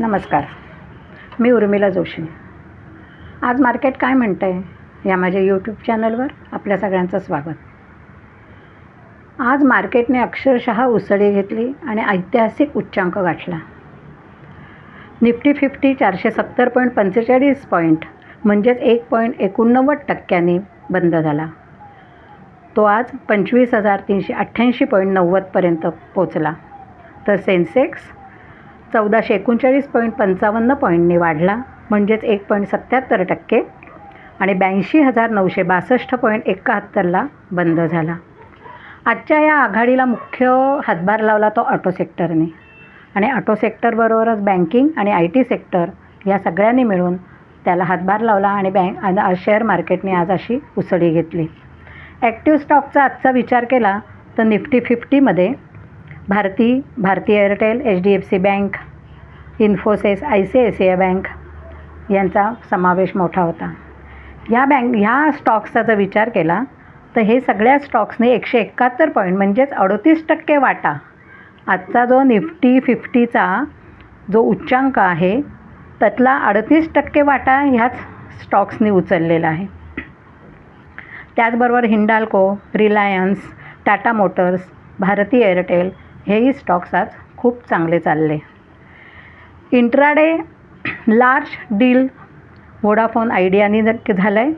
नमस्कार. मी उर्मिला जोशी. आज मार्केट काय म्हणतं आहे या माझ्या यूट्यूब चॅनलवर आपल्या सगळ्यांचं स्वागत. आज मार्केटने अक्षरशः उसळी घेतली आणि ऐतिहासिक उच्चांक गाठला. निफ्टी 50 470.45 पॉईंट म्हणजेच 1.89% बंद झाला. तो आज 25,388.90 पर्यंत पोचला. तर सेन्सेक्स 1439.55 पॉईंटने वाढला म्हणजेच 1.77% आणि 82,962.71ला बंद झाला. आजच्या या आघाडीला मुख्य हातभार लावला तो ऑटो सेक्टरने आणि ऑटो सेक्टरबरोबरच बँकिंग आणि IT सेक्टर या सगळ्यांनी मिळून त्याला हातभार लावला आणि शेअर मार्केटने आज अशी उसळी घेतली. ॲक्टिव्ह स्टॉकचा आजचा विचार केला तर निफ्टी 50मध्ये Bharti Airtel, HDFC bank, Infosys, ICICI bank यांचा समावेश मोठा होता. ह्या स्टॉक्सचा जर विचार केला तर हे सगळ्या स्टॉक्सने 171 पॉईंट म्हणजेच 38% वाटा आजचा जो निफ्टी 50चा जो उच्चांक आहे त्यातला 38% वाटा ह्याच स्टॉक्सने उचललेला आहे. त्याचबरोबर हिंडाल्को, रिलायन्स, टाटा मोटर्स, भारती एअरटेल हेही स्टॉक्स आज खूप चांगले चालले. इंट्राडे लार्ज डील वोडाफोन आयडियानी झालं आहे.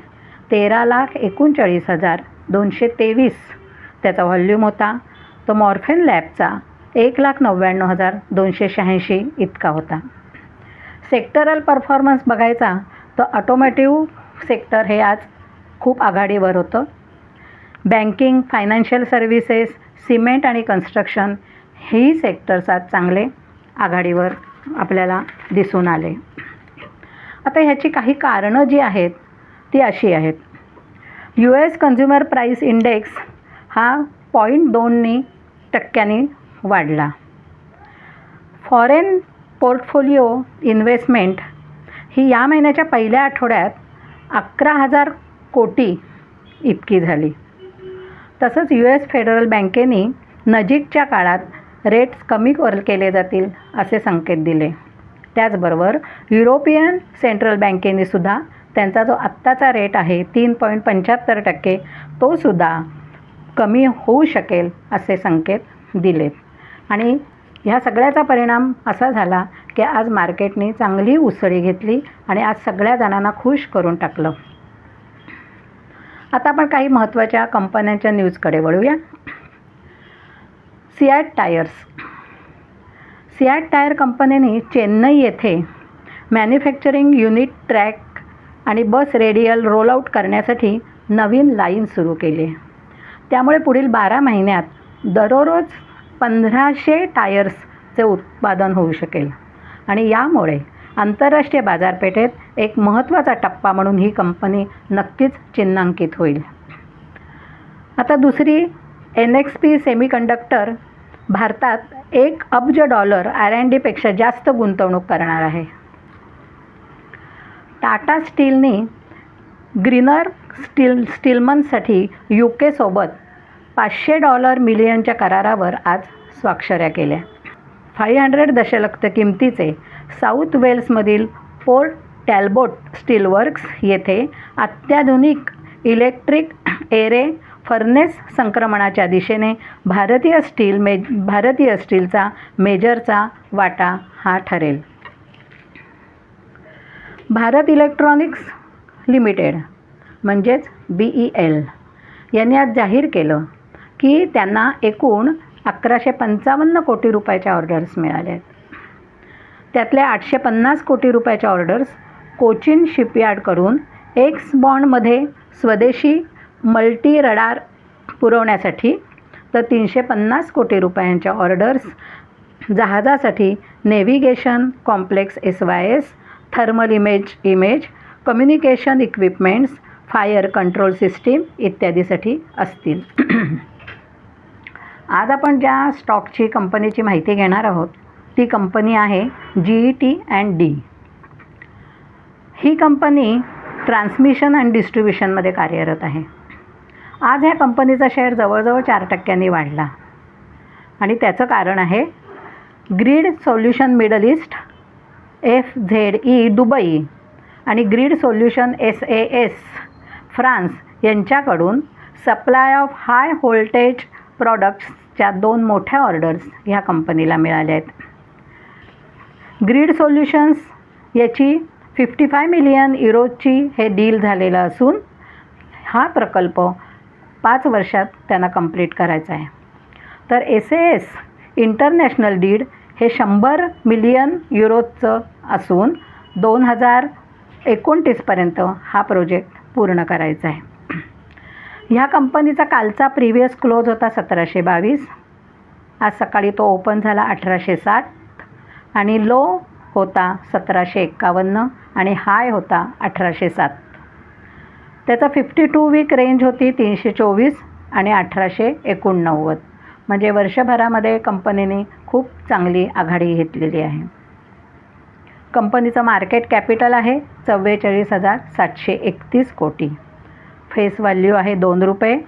13,39,223 त्याचा व्हॉल्यूम होता. तो मॉर्फेन लॅबचा 1,99,286 इतका होता. सेक्टरल परफॉर्मन्स बघायचा तर ऑटोमोटिव्ह सेक्टर हे आज खूप आघाडीवर होतं. बँकिंग, फायनान्शियल सर्व्हिसेस, सिमेंट आणि कन्स्ट्रक्शन हेही सेक्टर्स आज चांगले आघाडीवर आपल्याला दिसून आले. आता ह्याची काही कारणं जी आहेत ती अशी आहेत. US कन्झ्युमर प्राईस इंडेक्स हा 0.2% वाढला. फॉरेन पोर्टफोलिओ इन्व्हेस्टमेंट ही या महिन्याच्या पहिल्या आठवड्यात 11,000 कोटी इतकी झाली. तसंच US फेडरल बँकेने नजीकच्या काळात रेट्स कमी केले जातील असे संकेत दिले. त्याचबरोबर युरोपियन सेंट्रल बँकेने सुद्धा त्यांचा जो आत्ताचा रेट आहे 3.75% तो सुद्धा कमी होऊ शकेल असे संकेत दिलेत. आणि ह्या सगळ्याचा परिणाम असा झाला की आज मार्केटने चांगली उसळी घेतली आणि आज सगळ्या जणांना खुश करून टाकलं. आता आपण काही महत्त्वाच्या कंपन्यांच्या न्यूजकडे वळूया. सिॲट टायर कंपनीने चेन्नई येथे मॅन्युफॅक्चरिंग युनिट ट्रॅक आणि बस रेडियल रोलआउट करण्यासाठी नवीन लाईन सुरू केली. त्यामुळे पुढील 12 महिन्यात दररोज 1500 टायर्सचे उत्पादन होऊ शकेल आणि यामुळे आंतरराष्ट्रीय बाजारपेठेत एक महत्त्वाचा टप्पा म्हणून ही कंपनी नक्कीच चिन्हांकित होईल. आता दुसरी NXP सेमीकंडक्टर भारतात $1 अब्ज R&D पेक्षा जास्त गुंतवणूक करणार आहे. टाटा स्टीलने ग्रीनर स्टीलमनसाठी UK सोबत $500 मिलियनच्या करारावर आज स्वाक्षऱ्या केल्या. 500 दशलक्ष किमतीचे साऊथ वेल्समधील पोर्ट टॅलबोट स्टीलवर्क्स येथे अत्याधुनिक इलेक्ट्रिक एरे फर्नेस संक्रमणाच्या दिशेने भारतीय स्टीलचा मेजरचा वाटा हा ठरेल. भारत इलेक्ट्रॉनिक्स लिमिटेड म्हणजेच BEL यांनी आज जाहीर केलं की त्यांना एकूण 1,155 कोटी रुपयाच्या ऑर्डर्स मिळाल्या आहेत. त्यातल्या 850 कोटी रुपयाच्या ऑर्डर्स कोचिन शिपयार्डकडून एक्सबॉन्डमध्ये स्वदेशी मल्टी रडार पुरवण्यासाठी तर 350 कोटी रुपयांच्या ऑर्डर्स जहाजासाठी navigation complex SYS, thermal image communication equipments, fire control system इत्यादीसाठी असतील. आज आपण ज्या स्टॉकची कंपनीची माहिती घेणार आहोत ती कंपनी आहे GE&D. ही कंपनी ट्रान्समिशन आणि डिस्ट्रीब्युशनमध्ये कार्यरत आहे. आज ह्या कंपनीचा शेअर जवळजवळ 4% वाढला आणि त्याचं कारण आहे grid solution Middle East FZE Dubai आणि ग्रीड सोल्युशन SAS फ्रान्स यांच्याकडून सप्लाय ऑफ हाय व्होल्टेज प्रॉडक्ट्सच्या 2 मोठ्या ऑर्डर्स ह्या कंपनीला मिळाल्या आहेत. ग्रीड सोल्युशन्स याची 55 मिलियन युरोची हे डील झालेलं असून हा प्रकल्प 5 वर्षात त्यांना कंप्लीट करायचा आहे. तर SAS इंटरनॅशनल डीड हे 100 मिलियन युरोचं असून 2029पर्यंत हा प्रोजेक्ट पूर्ण करायचा आहे. ह्या कंपनीचा कालचा प्रिव्हियस क्लोज होता 1722. आज सकाळी तो ओपन झाला 1807 आणि लो होता 1751 आणि हाय होता 1807. त्याचा 52 वीक रेंज होती 324 आणि 1889. म्हणजे वर्षभरामध्ये कंपनीने खूप चांगली आघाडी घेतलेली आहे. कंपनीचं मार्केट कॅपिटल आहे 44,731 कोटी. फेस व्हॅल्यू आहे 2 रुपये.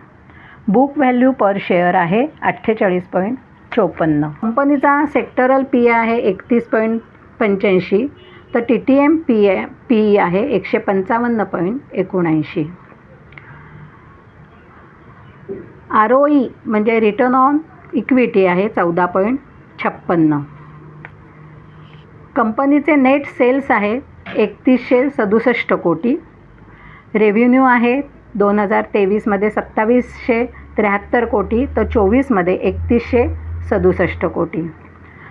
बुक व्हॅल्यू पर शेअर आहे 48.54. कंपनीचा सेक्टरल PE आहे 31.85. तर TTM PE आहे 155.79. ROE म्हणजे रिटर्न ऑन इक्विटी आहे 14.56. कंपनीचे नेट सेल्स आहे 3167 कोटी. रेव्हेन्यू आहे 2023मध्ये 2773 कोटी तर 24मध्ये 3167 कोटी.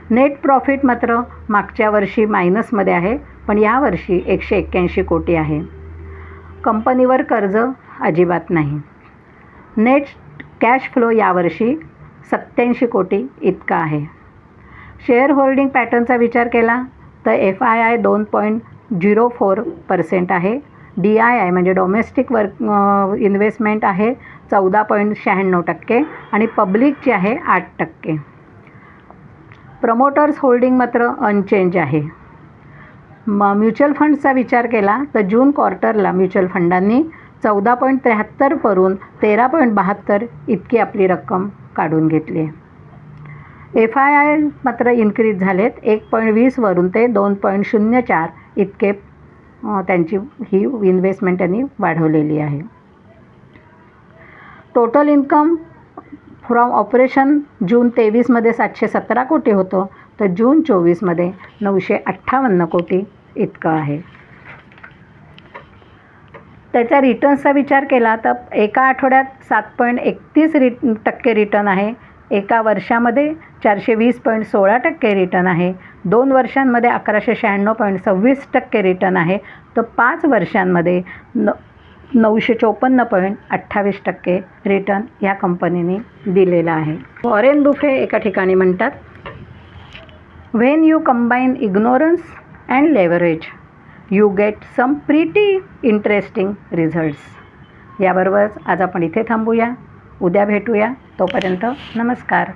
नेट प्रॉफिट मात्र मागच्या वर्षी मायनसमध्ये आहे पण यावर्षी 181 कोटी आहे. कंपनीवर कर्ज अजिबात नाही. नेट कॅश फ्लो यावर्षी 87 कोटी इतका आहे. शेअर होल्डिंग पॅटर्नचा विचार केला तर FII 2.04% आहे. DII म्हणजे डोमेस्टिक इन्व्हेस्टमेंट आहे 14.96% आणि पब्लिकची आहे 8%. प्रमोटर्स होल्डिंग मात्र अनचेंज आहे. म्युच्युअल फंड्सचा विचार केला तर जून क्वार्टरला म्युच्युअल फंडांनी 14.73 वरून 13.72 इतकी आपली रक्कम काढून घेतली. FII मात्र इन्क्रीज झालेत 1.20 वरून ते 2.04 इतके त्यांची ही इन्व्हेस्टमेंट त्यांनी वाढवलेली आहे. टोटल इन्कम फ्रॉम ऑपरेशन जून 23मध्ये 717 कोटी होतं तर जून 24मध्ये 958 कोटी इतकं आहे. त्याच्या रिटर्न्सचा विचार केला तर एका आठवड्यात 7.31% रिटर्न आहे. एका वर्षामध्ये 420.16% रिटर्न आहे. 2 वर्षांमध्ये 1196.26% रिटर्न आहे. तर 5 वर्षांमध्ये 954.28% रिटर्न या कंपनीने दिलेला आहे. वॉरेन बुफे एका ठिकाणी म्हणतात, when you combine ignorance and leverage you get some pretty interesting results. याबरोबरच आज आपण इथे थांबूया. उद्या भेटूया. तोपर्यंत नमस्कार.